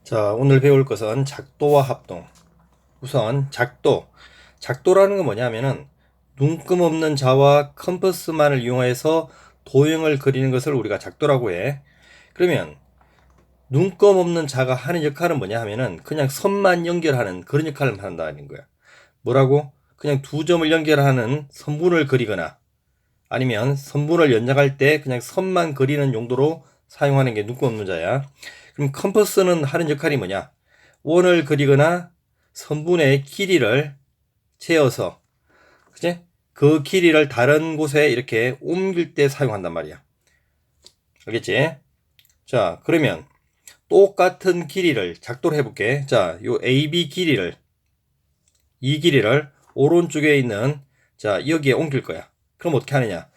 자, 오늘 배울 것은 작도와 합동. 우선 작도라는 건 뭐냐면은 눈금 없는 자와 컴퍼스만을 이용해서 도형을 그리는 것을 우리가 작도라고 해. 그러면 눈금 없는 자가 하는 역할은 뭐냐 하면은 그냥 선만 연결하는 그런 역할을 한다는 거야. 뭐라고? 그냥 두 점을 연결하는 선분을 그리거나 아니면 선분을 연장할 때 그냥 선만 그리는 용도로 사용하는 게 눈금 없는 자야. 그럼 컴퍼스는 하는 역할이 뭐냐? 원을 그리거나 선분의 길이를 재어서, 그지? 그 길이를 다른 곳에 이렇게 옮길 때 사용한단 말이야. 알겠지? 자, 그러면 똑같은 길이를 작도를 해볼게. 자, 요 AB 길이를, 이 길이를 오른쪽에 있는, 자, 여기에 옮길 거야. 그럼 어떻게 하느냐?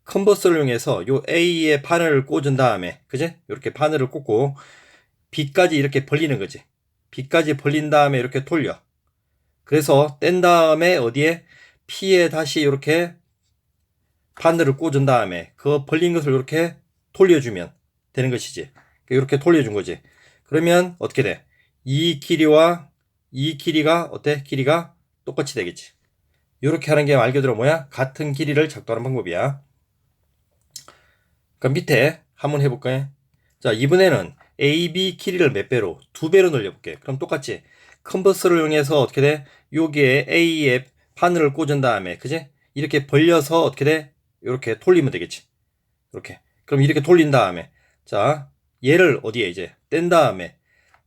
컨버스를 이용해서 요 A에 바늘을 꽂은 다음에, 그지? 이렇게 바늘을 꽂고 B까지 이렇게 벌리는 거지. B까지 벌린 다음에 이렇게 돌려. 그래서 뗀 다음에 어디에 P에 다시 이렇게 바늘을 꽂은 다음에 그 벌린 것을 이렇게 돌려주면 되는 것이지. 이렇게 돌려준 거지. 그러면 어떻게 돼? 이 길이와 이 길이가 어때? 길이가 똑같이 되겠지. 이렇게 하는 게 말 그대로 뭐야? 같은 길이를 작도하는 방법이야. 그럼 밑에 한번 해볼까요? 자, 이번에는 AB 길이를 몇 배로? 2배로 늘려볼게. 그럼 똑같이 컨버스를 이용해서 어떻게 돼? 여기에 A에 바늘을 꽂은 다음에, 그지? 이렇게 벌려서 어떻게 돼? 이렇게 돌리면 되겠지. 이렇게. 그럼 이렇게 돌린 다음에, 자, 얘를 어디에 이제 뗀 다음에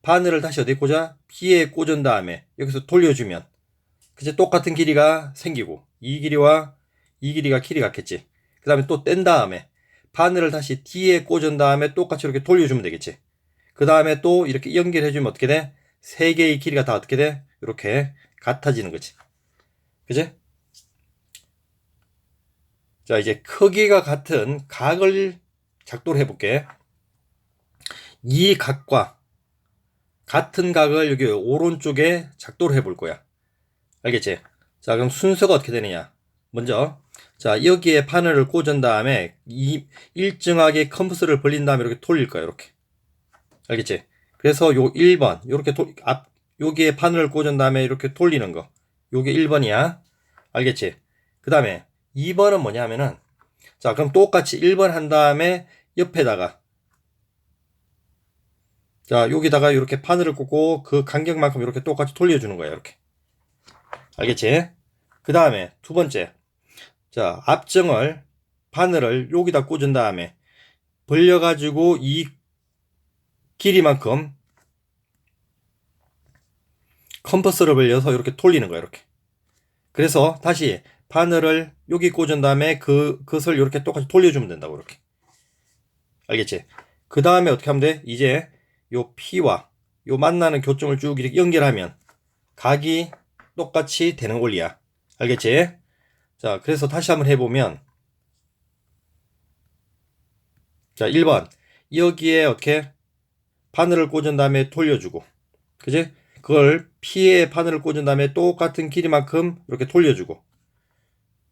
바늘을 다시 어디에 꽂아? B에 꽂은 다음에 여기서 돌려주면, 그지? 똑같은 길이가 생기고, 이 길이와 이 길이가 길이 같겠지. 그 다음에 또 뗀 다음에 바늘을 다시 D에 꽂은 다음에 똑같이 이렇게 돌려주면 되겠지. 그 다음에 또 이렇게 연결해주면 어떻게 돼? 세 개의 길이가 다 어떻게 돼? 이렇게 같아지는 거지. 그지? 자, 이제 크기가 같은 각을 작도를 해볼게. 이 각과 같은 각을 여기 오른쪽에 작도를 해볼 거야. 알겠지? 자, 그럼 순서가 어떻게 되느냐? 먼저, 자, 여기에 바늘을 꽂은 다음에 이 일정하게 컴퍼스를 벌린 다음에 이렇게 돌릴 거야, 이렇게. 알겠지? 그래서 요 1번, 요렇게 여기에 바늘을 꽂은 다음에 이렇게 돌리는 거. 요게 1번이야. 알겠지? 그 다음에 2번은 뭐냐 하면은, 자, 그럼 똑같이 1번 한 다음에 옆에다가, 자, 여기다가 이렇게 바늘을 꽂고 그 간격만큼 이렇게 똑같이 돌려주는 거야, 이렇게. 알겠지? 그 다음에 두 번째. 자, 앞정을, 바늘을 여기다 꽂은 다음에 벌려가지고 이 길이만큼 컴퍼스를 벌려서 이렇게 돌리는 거야, 이렇게. 그래서 다시 바늘을 여기 꽂은 다음에 그것을 이렇게 똑같이 돌려주면 된다고, 이렇게. 알겠지? 그 다음에 어떻게 하면 돼? 이제 요 P와 요 만나는 교점을 쭉 이렇게 연결하면 각이 똑같이 되는 원리야. 알겠지? 자, 그래서 다시 한번 해보면, 자, 1번. 여기에 어떻게 바늘을 꽂은 다음에 돌려주고, 그지? 그걸 P에 바늘을 꽂은 다음에 똑같은 길이만큼 이렇게 돌려주고,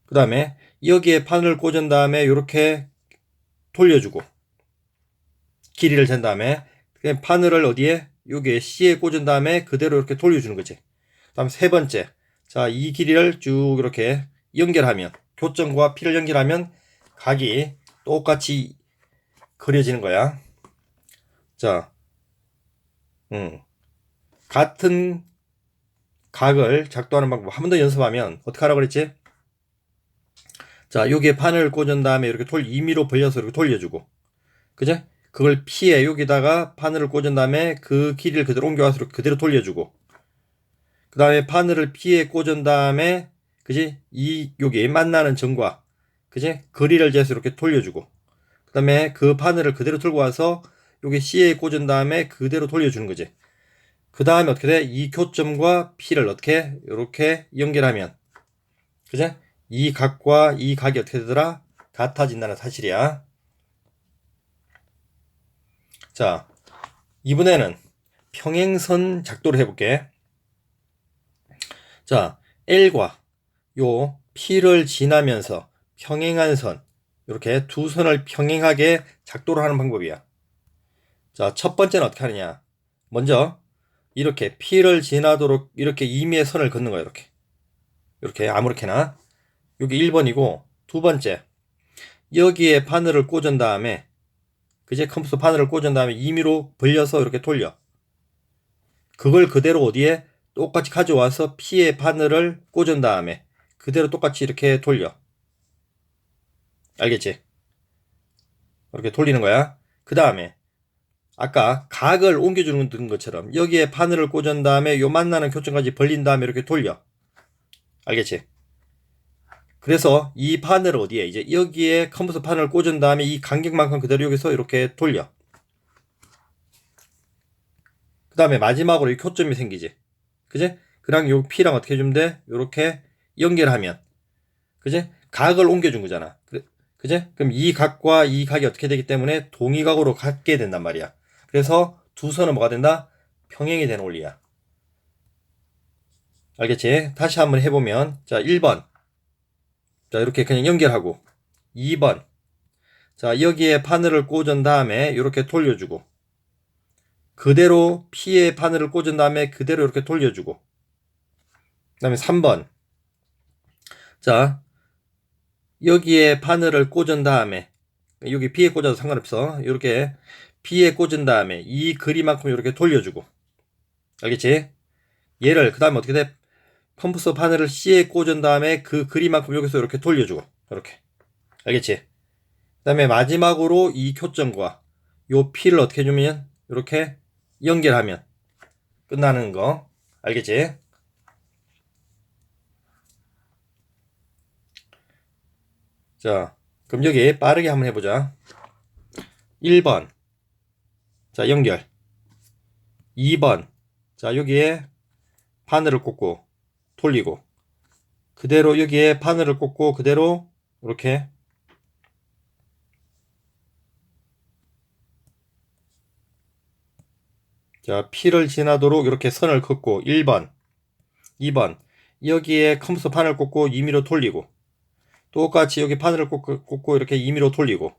그 다음에 여기에 바늘을 꽂은 다음에 이렇게 돌려주고, 길이를 잰 다음에 그냥 바늘을 어디에? 여기에 C에 꽂은 다음에 그대로 이렇게 돌려주는 거지. 그 다음 세 번째. 자, 이 길이를 쭉 이렇게 연결하면, 교점과 P를 연결하면 각이 똑같이 그려지는 거야. 자, 같은 각을 작도하는 방법 한 번 더 연습하면 어떻게 하라고 그랬지? 자, 여기에 바늘을 꽂은 다음에 이렇게 임의로 벌려서 이렇게 돌려주고, 그죠? 그걸 P에 여기다가 바늘을 꽂은 다음에 그 길이를 그대로 옮겨와서 이렇게 그대로 돌려주고, 그 다음에 바늘을 P에 꽂은 다음에, 그지? 여기 만나는 점과, 그지? 거리를 재서 이렇게 돌려주고, 그 다음에 그 바늘을 그대로 들고 와서 여기 C에 꽂은 다음에 그대로 돌려주는 거지. 그 다음에 어떻게 돼? 이 교점과 P를 어떻게? 이렇게 연결하면, 그지? 이 각과 이 각이 어떻게 되더라? 같아진다는 사실이야. 자, 이번에는 평행선 작도를 해볼게. 자, L과 요 P를 지나면서 평행한 선, 이렇게 두 선을 평행하게 작도를 하는 방법이야. 자, 첫 번째는 어떻게 하느냐? 먼저 이렇게 P를 지나도록 이렇게 임의의 선을 긋는 거야. 이렇게 아무렇게나. 여기 1번이고, 두 번째, 여기에 바늘을 꽂은 다음에, 그제 컴퓨터 바늘을 꽂은 다음에 임의로 벌려서 이렇게 돌려. 그걸 그대로 어디에 똑같이 가져와서 P의 바늘을 꽂은 다음에 그대로 똑같이 이렇게 돌려. 알겠지? 이렇게 돌리는 거야. 그 다음에 아까 각을 옮겨주는 것처럼 여기에 바늘을 꽂은 다음에 요 만나는 교점까지 벌린 다음에 이렇게 돌려. 알겠지? 그래서 이 바늘을 어디에 이제 여기에 컴퓨터 바늘을 꽂은 다음에 이 간격만큼 그대로 여기서 이렇게 돌려. 그 다음에 마지막으로 이 교점이 생기지. 그지? 그랑 요 P랑 어떻게 해주면 돼? 요렇게 연결하면. 그지? 각을 옮겨준 거잖아. 그지? 그럼 이 각과 이 각이 어떻게 되기 때문에 동의각으로 갖게 된단 말이야. 그래서 두 선은 뭐가 된다? 평행이 되는 원리야. 알겠지? 다시 한번 해보면, 자, 1번. 자, 이렇게 그냥 연결하고. 2번. 자, 여기에 바늘을 꽂은 다음에 이렇게 돌려주고. 그대로 P에 바늘을 꽂은 다음에 그대로 이렇게 돌려주고. 그 다음에 3번. 자, 여기에 바늘을 꽂은 다음에, 여기 P에 꽂아도 상관없어. 이렇게 P에 꽂은 다음에 이 거리만큼 이렇게 돌려주고. 알겠지? 얘를, 그 다음에 어떻게 돼? 컴프서 바늘을 C에 꽂은 다음에 그 거리만큼 여기서 이렇게 돌려주고. 이렇게. 알겠지? 그 다음에 마지막으로 이 교점과 요 P를 어떻게 해주면, 이렇게 연결하면 끝나는 거. 알겠지? 자, 그럼 여기 빠르게 한번 해보자. 1번. 자, 연결. 2번. 자, 여기에 바늘을 꽂고 돌리고. 그대로 여기에 바늘을 꽂고 그대로 이렇게. 자, P를 지나도록 이렇게 선을 긋고 1번. 2번. 여기에 컴퓨터 바늘 꽂고 임의로 돌리고. 똑같이 여기 바늘을 꽂고 이렇게 임의로 돌리고.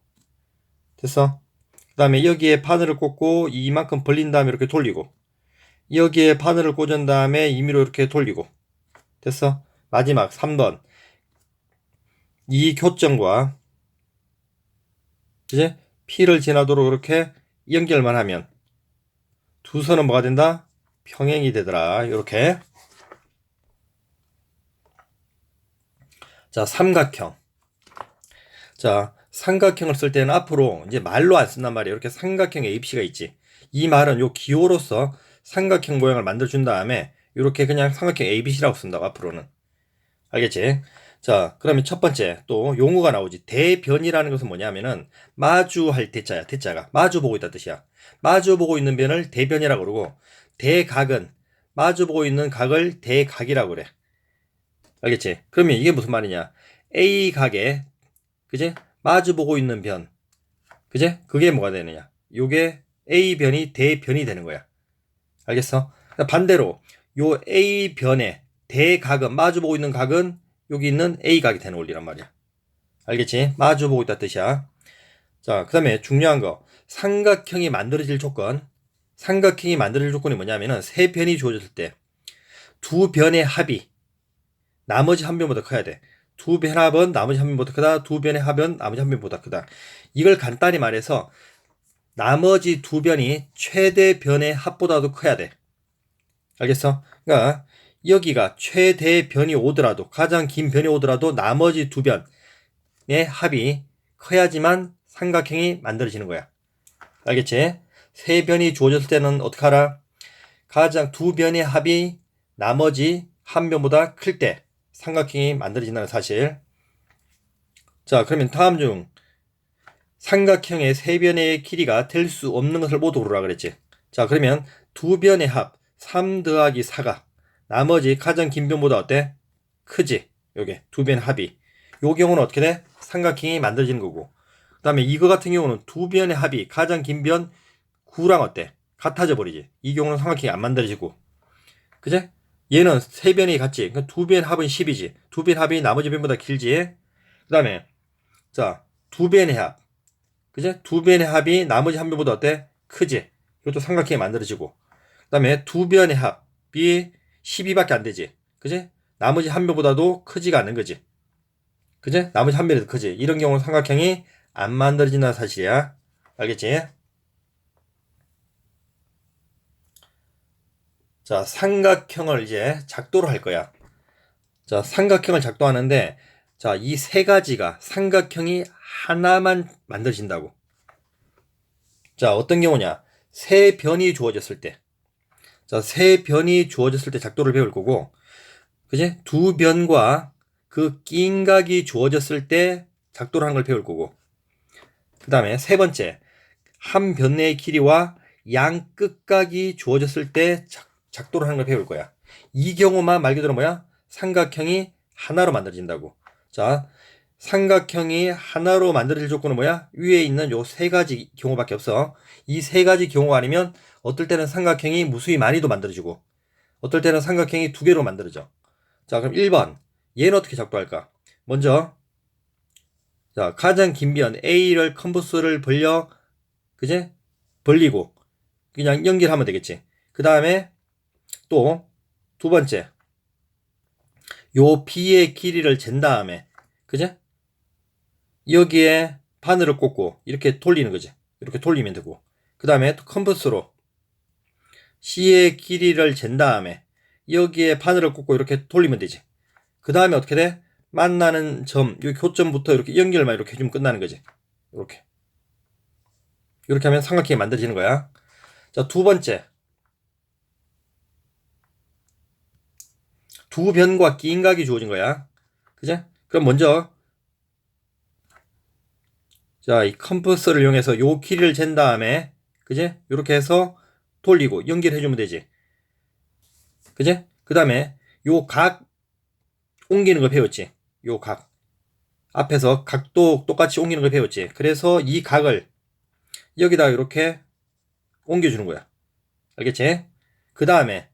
됐어? 그 다음에 여기에 바늘을 꽂고 이만큼 벌린 다음에 이렇게 돌리고. 여기에 바늘을 꽂은 다음에 임의로 이렇게 돌리고. 됐어? 마지막 3번. 이 교점과 이제 P를 지나도록 이렇게 연결만 하면 두 선은 뭐가 된다? 평행이 되더라. 이렇게. 자, 삼각형. 자, 삼각형을 쓸 때는 앞으로 이제 말로 안 쓴단 말이에요. 이렇게 삼각형 ABC가 있지. 이 말은 요 기호로서 삼각형 모양을 만들어준 다음에 이렇게 그냥 삼각형 ABC라고 쓴다고 앞으로는. 알겠지? 자, 그러면 첫 번째 또 용어가 나오지. 대변이라는 것은 뭐냐면은 마주할 대자야. 대자가 마주보고 있다 뜻이야. 마주보고 있는 변을 대변이라고 그러고, 대각은 마주보고 있는 각을 대각이라고 그래. 알겠지? 그러면 이게 무슨 말이냐? A 각에 그제 마주보고 있는 변, 그제 그게 뭐가 되느냐? 요게 A 변이 대변이 되는 거야. 알겠어? 반대로 요 A 변에 대각은 마주보고 있는 각은 여기 있는 A 각이 되는 원리란 말이야. 알겠지? 마주보고 있다 뜻이야. 자, 그 다음에 중요한 거, 삼각형이 만들어질 조건. 삼각형이 만들어질 조건이 뭐냐면은 세 변이 주어졌을 때 두 변의 합이 나머지 한 변보다 커야 돼. 두 변의 합은 나머지 한 변보다 크다. 두 변의 합은 나머지 한 변보다 크다. 이걸 간단히 말해서 나머지 두 변이 최대 변의 합보다도 커야 돼. 알겠어? 그러니까 여기가 최대 변이 오더라도, 가장 긴 변이 오더라도 나머지 두 변의 합이 커야지만 삼각형이 만들어지는 거야. 알겠지? 세 변이 주어졌을 때는 어떻게 하라? 가장 두 변의 합이 나머지 한 변보다 클 때 삼각형이 만들어진다는 사실. 자, 그러면 다음 중 삼각형의 세 변의 길이가 될 수 없는 것을 모두 고르라 그랬지. 자, 그러면 두 변의 합 3 더하기 4가 나머지 가장 긴 변보다 어때? 크지? 요게 두 변의 합이. 요 경우는 어떻게 돼? 삼각형이 만들어지는 거고. 그 다음에 이거 같은 경우는 두 변의 합이 가장 긴 변 9랑 어때? 같아져 버리지. 이 경우는 삼각형이 안 만들어지고. 그제? 얘는 세 변이 같지. 그러니까 두 변 합은 10이지. 두 변 합이 나머지 변보다 길지. 그 다음에 자, 두 변의 합. 그제? 두 변의 합이 나머지 한 변보다 어때? 크지. 이것도 삼각형이 만들어지고. 다음에 두 변의 합이 12밖에 안 되지. 그지? 나머지 한 변보다도 크지가 않은 거지. 그지? 나머지 한 변이 더 크지. 이런 경우는 삼각형이 안 만들어진다는 사실이야. 알겠지? 자, 삼각형을 이제 작도로 할 거야. 자, 삼각형을 작도하는데, 자, 이 세 가지가 삼각형이 하나만 만들어진다고. 자, 어떤 경우냐? 세 변이 주어졌을 때. 자, 세 변이 주어졌을 때 작도를 배울 거고, 그지? 두 변과 그 끼인각이 주어졌을 때 작도를 하는 걸 배울 거고, 그 다음에 세 번째, 한 변 내의 길이와 양 끝각이 주어졌을 때 작도를 하는 걸 배울 거야. 이 경우만 말 그대로 뭐야? 삼각형이 하나로 만들어진다고. 자, 삼각형이 하나로 만들어질 조건은 뭐야? 위에 있는 요 세 가지 경우밖에 없어. 이 세 가지 경우가 아니면 어떨 때는 삼각형이 무수히 많이도 만들어지고 어떨 때는 삼각형이 두 개로 만들어져. 자, 그럼 1번. 얘는 어떻게 작도할까? 먼저 자, 가장 긴 변 A를 컴퍼스를 벌려 그제? 벌리고 그냥 연결하면 되겠지. 그 다음에 또 두 번째 요 B의 길이를 잰 다음에 그제? 여기에 바늘을 꽂고 이렇게 돌리는 거지. 이렇게 돌리면 되고 그 다음에 또 컴퍼스로 C의 길이를 잰 다음에 여기에 바늘을 꽂고 이렇게 돌리면 되지. 그 다음에 어떻게 돼? 만나는 점, 이 교점부터 이렇게 연결만 이렇게 해주면 끝나는 거지. 이렇게. 이렇게 하면 삼각형이 만들어지는 거야. 자, 두 번째. 두 변과 끼인각이 주어진 거야. 그제? 그럼 먼저, 자, 이 컴퍼스를 이용해서 요 길이를 잰 다음에, 그제? 이렇게 해서 돌리고 연결해주면 되지. 그제? 그 다음에 요 각 옮기는 거 배웠지. 요 각. 앞에서 각도 똑같이 옮기는 걸 배웠지. 그래서 이 각을 여기다 이렇게 옮겨주는 거야. 알겠지? 그 다음에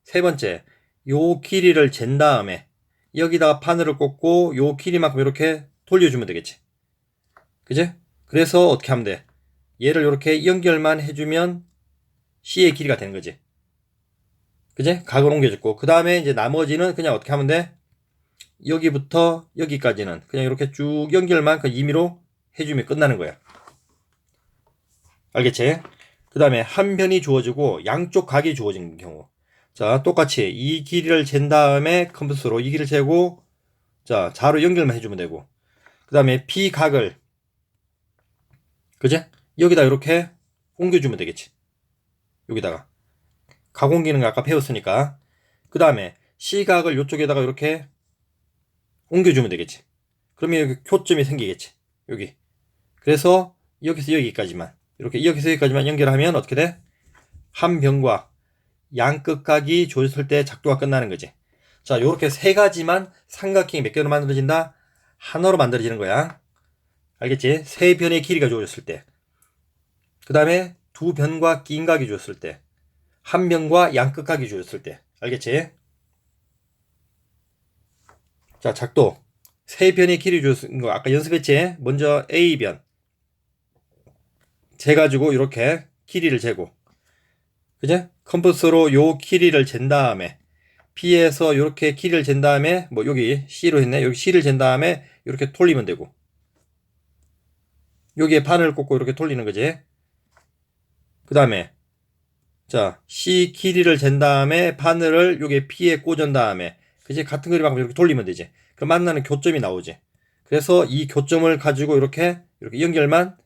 세 번째, 요 길이를 잰 다음에 여기다가 바늘을 꽂고 요 길이만큼 이렇게 돌려주면 되겠지. 그지? 그래서 어떻게 하면 돼? 얘를 이렇게 연결만 해주면 C의 길이가 되는 거지. 그지? 각을 옮겨줬고 그 다음에 이제 나머지는 그냥 어떻게 하면 돼? 여기부터 여기까지는 그냥 이렇게 쭉 연결만 그 임의로 해주면 끝나는 거야. 알겠지? 그 다음에 한 변이 주어지고 양쪽 각이 주어진 경우. 자, 똑같이 이 길이를 잰 다음에 컴퍼스로 이 길이를 재고 자, 자로 연결만 해주면 되고 그 다음에 B각을 그제? 여기다 이렇게 옮겨주면 되겠지. 여기다가 각 옮기는 거 아까 배웠으니까 그 다음에 C각을 이쪽에다가 이렇게 옮겨주면 되겠지. 그러면 여기 교점이 생기겠지. 여기. 그래서 여기서 여기까지만 이렇게 여기서 여기까지만 연결하면 어떻게 돼? 한 변과 양 끝각이 조졌을 때 작도가 끝나는 거지. 자, 요렇게 세 가지만 삼각형이 몇 개로 만들어진다? 하나로 만들어지는 거야. 알겠지? 세 변의 길이가 주어졌을 때. 그 다음에 두 변과 끼인각이 주어졌을 때. 한 변과 양 끝각이 주어졌을 때. 알겠지? 자, 작도. 세 변의 길이 주어진 거 아까 연습했지? 먼저 A변. 재가지고 이렇게 길이를 재고. 그제? 컴퍼스로 요 길이를 잰 다음에 B에서 이렇게 길이를 잰 다음에 뭐 여기 C로 했네. 여기 C를 잰 다음에 이렇게 돌리면 되고 여기에 바늘을 꽂고 이렇게 돌리는 거지. 그 다음에 자 C 길이를 잰 다음에 바늘을 여기에 B에 꽂은 다음에 그지? 같은 그림하고 이렇게 돌리면 되지. 그 만나는 교점이 나오지. 그래서 이 교점을 가지고 이렇게 연결만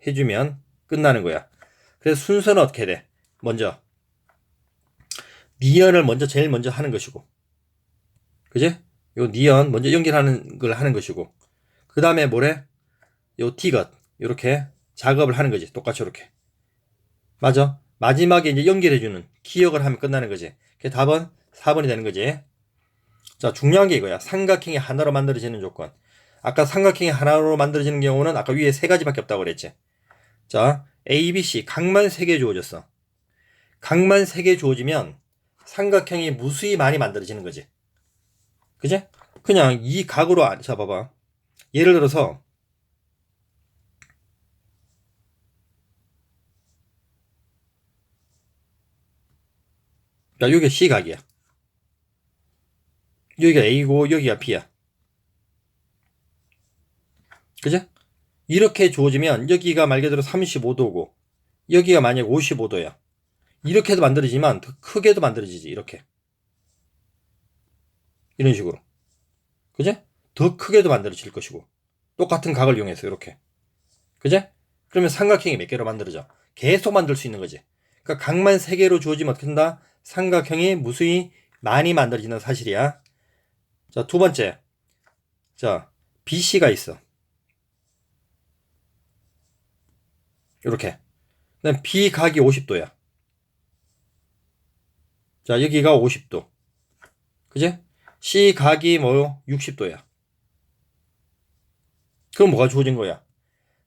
해주면 끝나는 거야. 그래서 순서는 어떻게 돼? 먼저 니언을 먼저 제일 먼저 하는 것이고 그지? 요 니언 먼저 연결하는 걸 하는 것이고 그 다음에 뭐래? 요 티것 이렇게 작업을 하는 거지. 똑같이 이렇게 맞아. 마지막에 이제 연결해주는 기억을 하면 끝나는 거지. 그게 답은 4번이 되는 거지. 자, 중요한 게 이거야. 삼각형이 하나로 만들어지는 조건. 아까 삼각형이 하나로 만들어지는 경우는 아까 위에 세 가지밖에 없다고 그랬지. 자, A, B, C 각만 3개 주어졌어. 각만 3개 주어지면 삼각형이 무수히 많이 만들어지는 거지. 그지? 그냥 이 각으로 자 봐봐. 예를 들어서 자, 여기가 C각이야. 여기가 A고 여기가 B야. 그죠? 이렇게 주어지면 여기가 말 그대로 35도고 여기가 만약 55도야. 이렇게도 만들어지만 더 크게도 만들어지지. 이렇게. 이런 식으로. 그죠? 더 크게도 만들어질 것이고 똑같은 각을 이용해서 이렇게. 그죠? 그러면 삼각형이 몇 개로 만들어져? 계속 만들 수 있는 거지. 그러니까 각만 3개로 주어지면 어떻게 된다? 삼각형이 무수히 많이 만들어지는 사실이야. 자, 두 번째. 자, BC가 있어. 이렇게. 그다음 B각이 50도야. 자, 여기가 50도. 그지? C각이 뭐요? 60도야. 그럼 뭐가 주어진 거야?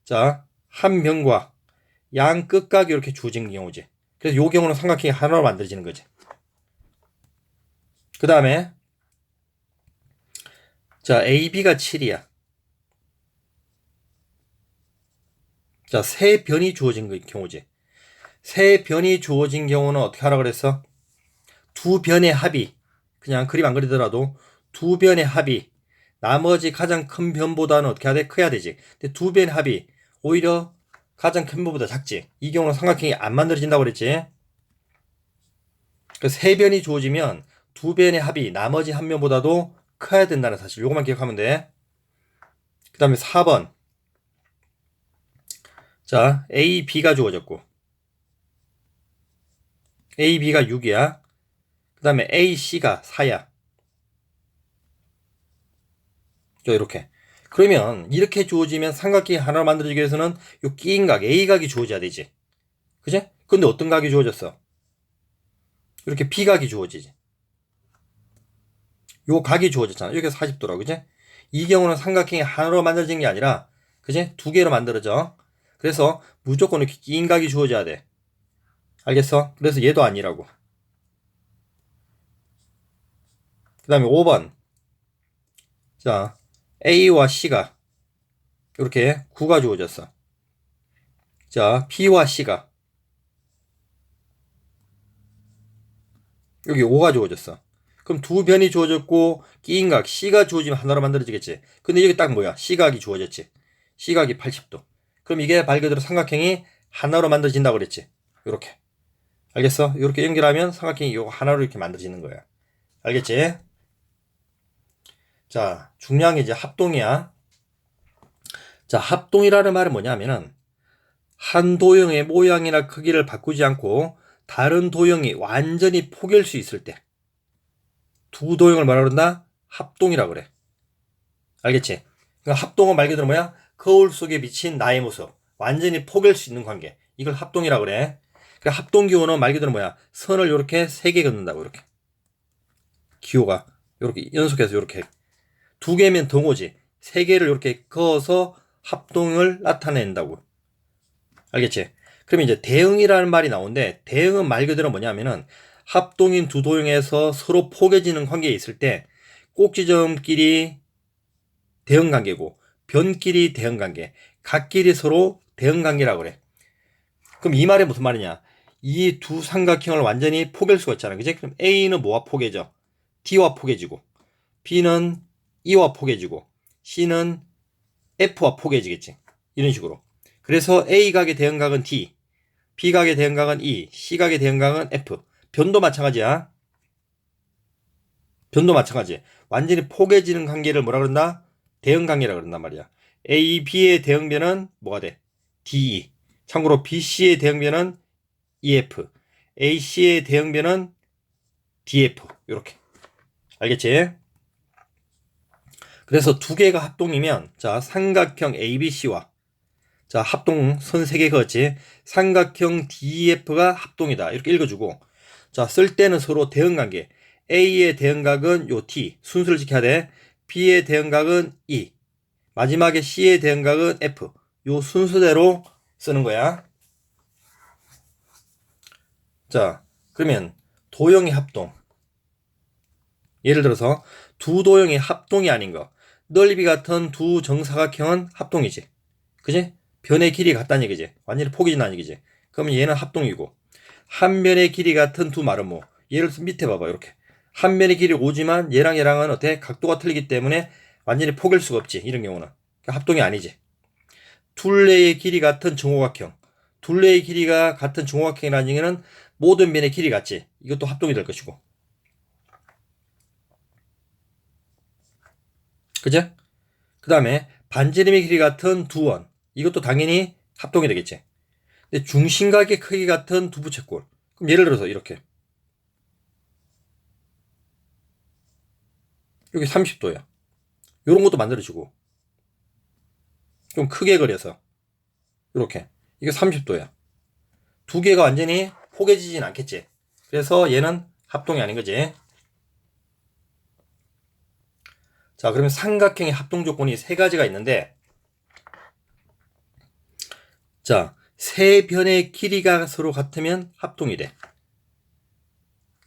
자, 한 변과 양 끝각이 이렇게 주어진 경우지. 그래서 요 경우는 삼각형이 하나로 만들어지는 거지. 그 다음에 자, AB가 7이야. 자, 세 변이 주어진 경우지. 세 변이 주어진 경우는 어떻게 하라 그랬어? 두 변의 합이, 그냥 그림 안 그리더라도 두 변의 합이 나머지 가장 큰 변보다는 어떻게 해야 돼? 커야 되지. 근데 두 변의 합이 오히려 가장 큰 변보다 작지. 이 경우는 삼각형이 안 만들어진다고 그랬지. 세 변이 주어지면 두 변의 합이 나머지 한 변보다도 커야 된다는 사실. 요것만 기억하면 돼. 그 다음에 4번. 자, A, B가 주어졌고 A, B가 6이야. 그 다음에 A, C가 4야. 이렇게. 그러면 이렇게 주어지면 삼각형이 하나로 만들어지기 위해서는 요 끼인 각, A각이 주어져야 되지. 그지? 근데 어떤 각이 주어졌어? 이렇게 B각이 주어지지. 요 각이 주어졌잖아. 여기가 40도라, 그지? 이 경우는 삼각형이 하나로 만들어진 게 아니라, 그지? 두 개로 만들어져. 그래서 무조건 이렇게 끼인 각이 주어져야 돼. 알겠어? 그래서 얘도 아니라고. 그 다음에 5번. 자, A와 C가 이렇게 9가 주어졌어. 자, B와 C가 여기 5가 주어졌어. 그럼 두 변이 주어졌고 끼인 각 C가 주어지면 하나로 만들어지겠지. 근데 여기 딱 뭐야? C각이 주어졌지. C각이 80도. 그럼 이게 말 그대로 삼각형이 하나로 만들어진다고 그랬지. 이렇게. 알겠어? 이렇게 연결하면 삼각형이 요거 하나로 이렇게 만들어지는 거야. 알겠지? 자, 중요한 게 이제 합동이야. 자, 합동이라는 말은 뭐냐면은 한 도형의 모양이나 크기를 바꾸지 않고 다른 도형이 완전히 포개일 수 있을 때 두 도형을 뭐라 그런다? 합동이라 그래. 알겠지? 그러니까 합동은 말 그대로 뭐야? 거울 속에 비친 나의 모습. 완전히 포개일 수 있는 관계. 이걸 합동이라 그래. 그러니까 합동 기호는 말 그대로 뭐야? 선을 이렇게 3개 긋는다고 이렇게. 기호가 이렇게 연속해서 이렇게. 2개면 등호지. 3개를 이렇게 그어서 합동을 나타낸다고. 알겠지? 그럼 이제 대응이라는 말이 나오는데 대응은 말 그대로 뭐냐면은 합동인 두 도형에서 서로 포개지는 관계에 있을 때 꼭지점끼리 대응관계고 변끼리 대응관계, 각끼리 서로 대응관계라고 그래. 그럼 이 말이 무슨 말이냐? 이 두 삼각형을 완전히 포개일 수가 있잖아. 그지? 그럼 A는 뭐와 포개져? D와 포개지고 B는 E와 포개지고 C는 F와 포개지겠지. 이런 식으로. 그래서 A각의 대응각은 D, B각의 대응각은 E, C각의 대응각은 F. 변도 마찬가지야. 변도 마찬가지. 완전히 포개지는 관계를 뭐라 그런다? 대응관계라 그런단 말이야. A, B의 대응변은 뭐가 돼? DE. 참고로 BC의 대응변은 EF. AC의 대응변은 DF. 이렇게. 알겠지? 그래서 두 개가 합동이면 자, 삼각형 ABC와 자, 합동 선 3개 그었지. 삼각형 DEF가 합동이다. 이렇게 읽어주고 자, 쓸 때는 서로 대응관계. A의 대응각은 요 T. 순서를 지켜야 돼. B의 대응각은 E. 마지막에 C의 대응각은 F. 요 순서대로 쓰는 거야. 자, 그러면 도형의 합동. 예를 들어서 두 도형의 합동이 아닌 거. 넓이 같은 두 정사각형은 합동이지. 그지? 변의 길이 같다는 얘기지. 완전히 포개진다는 얘기지. 그러면 얘는 합동이고 한 변의 길이 같은 두 마름모. 예를 들어서 밑에 봐봐. 이렇게. 한 변의 길이 오지만 얘랑 얘랑은 어때? 각도가 틀리기 때문에 완전히 포갤 수가 없지. 이런 경우는. 그러니까 합동이 아니지. 둘레의 길이 같은 정오각형. 둘레의 길이가 같은 정오각형이라는 얘기는 모든 변의 길이 같지. 이것도 합동이 될 것이고. 그죠? 그 다음에 반지름의 길이 같은 두 원. 이것도 당연히 합동이 되겠지. 근데 중심각의 크기 같은 두 부채꼴. 그럼 예를 들어서 이렇게. 여기 30도야. 요런 것도 만들어지고. 좀 크게 그려서. 이렇게. 이게 30도야. 두 개가 완전히 포개지진 않겠지. 그래서 얘는 합동이 아닌 거지. 자, 그러면 삼각형의 합동 조건이 세 가지가 있는데, 자, 세 변의 길이가 서로 같으면 합동이 돼.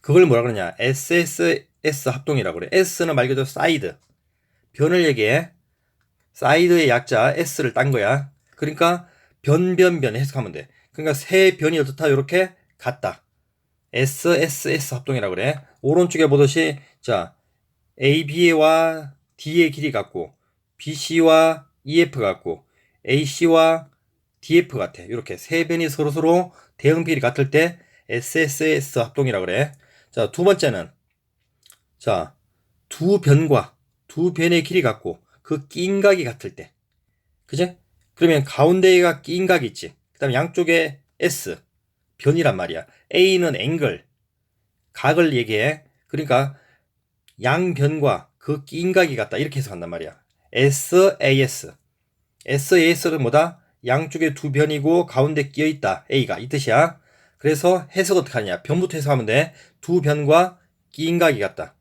그걸 뭐라 그러냐? SSS 합동이라고 그래. S는 말 그대로 사이드. 변을 얘기해. 사이드의 약자 S를 딴 거야. 그러니까 변 해석하면 돼. 그러니까 세 변이 어떻다? 이렇게 같다. SSS 합동이라고 그래. 오른쪽에 보듯이 자, AB와 D의 길이 같고 BC와 EF 같고 AC와 DF 같아. 이렇게 세 변이 서로 대응 비율이 같을 때 SSS 합동이라고 그래. 자, 두 번째는 자, 두 변의 길이 같고 그 끼인각이 같을 때. 그지? 그러면 가운데가 끼인각이 있지. 그 다음에 양쪽에 S 변이란 말이야. A는 앵글 각을 얘기해. 그러니까 양변과 그 끼인각이 같다. 이렇게 해석한단 말이야. SAS. SAS는 뭐다? 양쪽에 두 변이고 가운데 끼어있다. A가. 이 뜻이야. 그래서 해석 어떻게 하냐. 변부터 해석하면 돼. 두 변과 끼인각이 같다.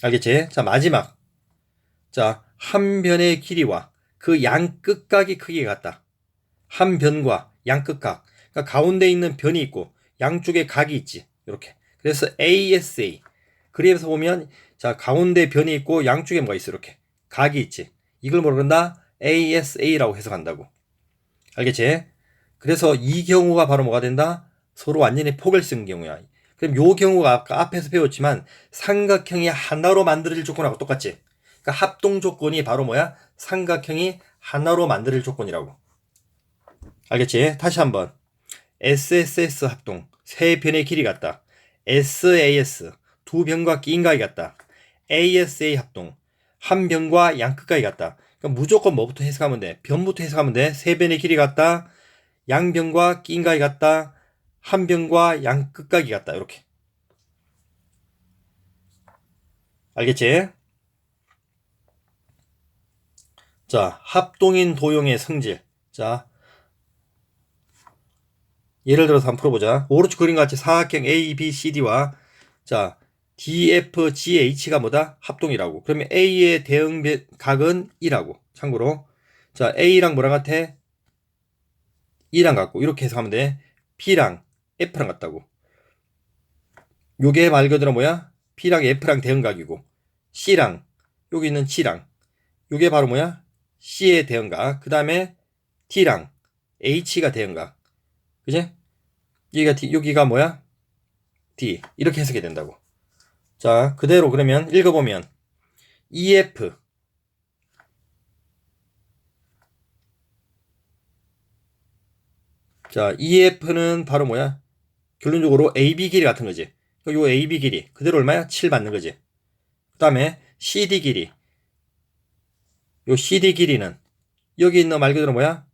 알겠지? 자, 마지막. 자, 한 변의 길이와 그 양 끝각이 크기가 같다. 한 변과 양 끝각. 그러니까 가운데 있는 변이 있고 양쪽에 각이 있지. 이렇게. 그래서 ASA. 그래서 보면 자, 가운데 변이 있고 양쪽에 뭐가 있어. 이렇게. 각이 있지. 이걸 뭐라 그런다? ASA라고 해석한다고. 알겠지? 그래서 이 경우가 바로 뭐가 된다? 서로 완전히 폭을 쓴 경우야. 그럼 요 경우가 아까 앞에서 배웠지만 삼각형이 하나로 만들어질 조건하고 똑같지. 그러니까 합동 조건이 바로 뭐야? 삼각형이 하나로 만들어질 조건이라고. 알겠지? 다시 한번. SSS 합동. 세 변의 길이 같다. SAS. 두 변과 끼인각이 같다. ASA 합동. 한 변과 양 끝각이 같다. 그러니까 무조건 뭐부터 해석하면 돼? 변부터 해석하면 돼. 세 변의 길이 같다. 양변과 끼인각이 같다. 한 변과 양 끝각이 같다. 이렇게. 알겠지? 자, 합동인 도형의 성질. 자, 예를 들어서 한번 풀어보자. 오른쪽 그림 같이 사각형 A, B, C, D와 자, D, F, G, H가 뭐다? 합동이라고. 그러면 A의 대응 각은 2라고. 참고로. 자, A랑 뭐랑 같아? 2랑 같고. 이렇게 해석하면 돼. B랑 F랑 같다고. 요게 말 그대로 뭐야? P랑 F랑 대응각이고. C랑, 여기 있는 G랑. 요게 바로 뭐야? C의 대응각. 그 다음에 T랑 H가 대응각. 그지? 여기가 뭐야? D. 이렇게 해석이 된다고. 자, 그대로 그러면 읽어보면 EF. 자, EF는 바로 뭐야? 결론적으로 AB 길이 같은 거지. 요 AB 길이. 그대로 얼마야? 7 맞는 거지. 그 다음에 CD 길이. 요 CD 길이는 여기 있는 말 그대로 뭐야?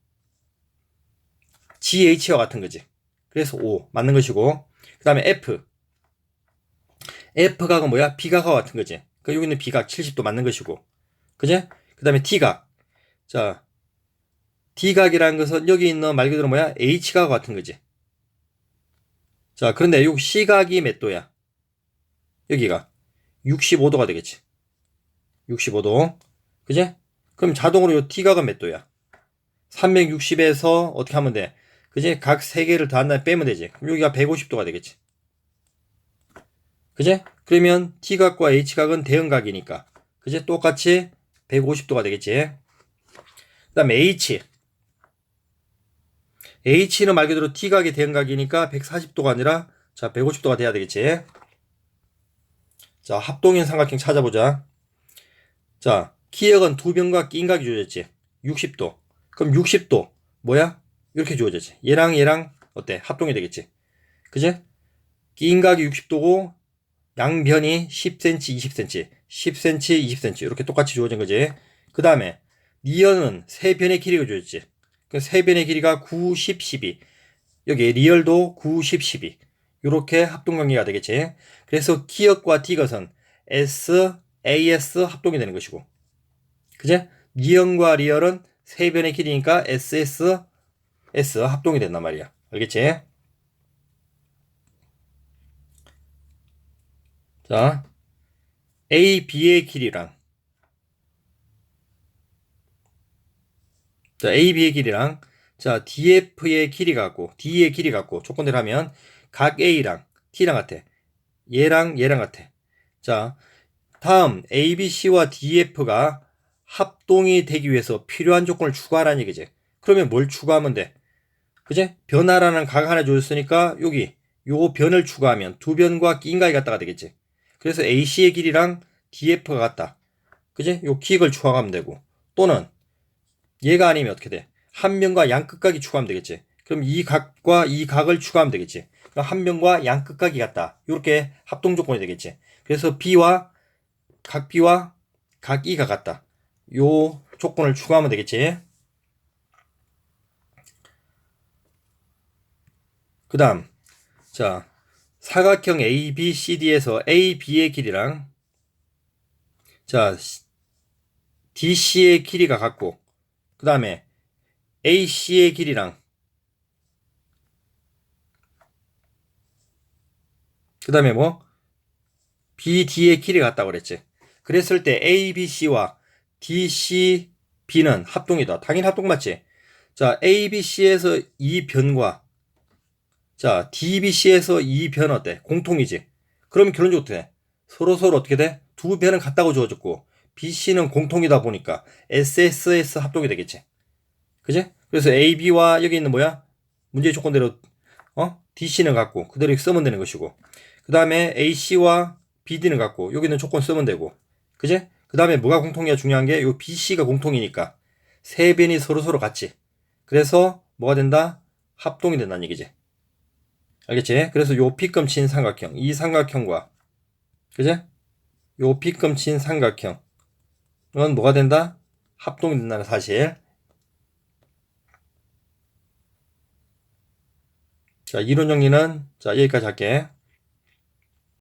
GH와 같은 거지. 그래서 5 맞는 것이고. 그 다음에 F. F각은 뭐야? B각과 같은 거지. 그 여기 있는 B각 70도 맞는 것이고. 그지? 그 다음에 T각. 자, D각이라는 것은 여기 있는 말 그대로 뭐야? H각과 같은 거지. 자, 그런데 요 C각이 몇 도야? 여기가 65도가 되겠지. 65도. 그지? 그럼 자동으로 요 T각은 몇 도야? 360에서 어떻게 하면 돼? 그지? 각 3개를 더한 다음에 빼면 되지. 그럼 여기가 150도가 되겠지. 그지? 그러면 T각과 H각은 대응각이니까. 그지? 똑같이 150도가 되겠지. 그 다음에 H. H는 말 그대로 T각의 대응각이니까 140도가 아니라 자 150도가 돼야 되겠지. 자, 합동인 삼각형 찾아보자. 자, 기역은 두 변과 끼인각이 주어졌지. 60도. 그럼 60도 뭐야? 이렇게 주어졌지. 얘랑 얘랑 어때? 합동이 되겠지. 그지? 끼인각이 60도고 양변이 10cm, 20cm, 10cm, 20cm 이렇게 똑같이 주어진 거지. 그 다음에 리얼은 세 변의 길이가 주어졌지. 그 세 변의 길이가 9, 10, 12. 여기 리얼도 9, 10, 12. 이렇게 합동관계가 되겠지. 그래서 기역과 D것은 S, AS 합동이 되는 것이고. 그제? 리얼과 리얼은 세 변의 길이니까 SS, S 합동이 된단 말이야. 알겠지? 자, A, B의 길이랑 자, A, B의 길이랑 자, DF의 길이 같고 D의 길이 같고 조건대로 하면 각 A랑 T랑 같아. 얘랑 얘랑 같아. 자, 다음 A, B, C와 DF가 합동이 되기 위해서 필요한 조건을 추가하라는 얘기지. 그러면 뭘 추가하면 돼? 그제? 변화라는 각 하나 줬으니까 여기 요 변을 추가하면 두 변과 끼인각이 같다가 되겠지. 그래서 AC의 길이랑 DF가 같다. 그제? 요 기획을 추가하면 되고 또는 얘가 아니면 어떻게 돼? 한 변과 양끝각이 추가하면 되겠지. 그럼 이 각과 이 각을 추가하면 되겠지. 그럼 한 변과 양끝각이 같다. 이렇게 합동 조건이 되겠지. 그래서 B와 각 B와 각 E가 같다. 요 조건을 추가하면 되겠지. 그 다음 자 사각형 ABCD에서 AB의 길이랑 자 DC의 길이가 같고 그 다음에 AC의 길이랑 그 다음에 뭐 BD의 길이가 같다고 그랬지. 그랬을 때 ABC와 DCB는 합동이다. 당연히 합동 맞지? 자 ABC에서 이 변과 자 DBC에서 이 변 어때? 공통이지. 그러면 결론적으로 어떻게 돼? 서로 어떻게 돼? 두 변은 같다고 주어졌고 BC는 공통이다 보니까 SSS 합동이 되겠지. 그지? 그래서 AB와 여기 있는 뭐야? 문제의 조건대로 DC는 같고 그대로 쓰면 되는 것이고 그 다음에 AC와 BD는 같고 여기는 조건 쓰면 되고 그지? 그 다음에 뭐가 공통이야 중요한 게 요 BC가 공통이니까 세 변이 서로 같지. 그래서 뭐가 된다? 합동이 된다는 얘기지. 알겠지? 그래서 요 P금 친 삼각형 이 삼각형과 그지? 요 P금 친 삼각형은 뭐가 된다? 합동이 된다는 사실. 자, 이론 정리는 자, 여기까지 할게.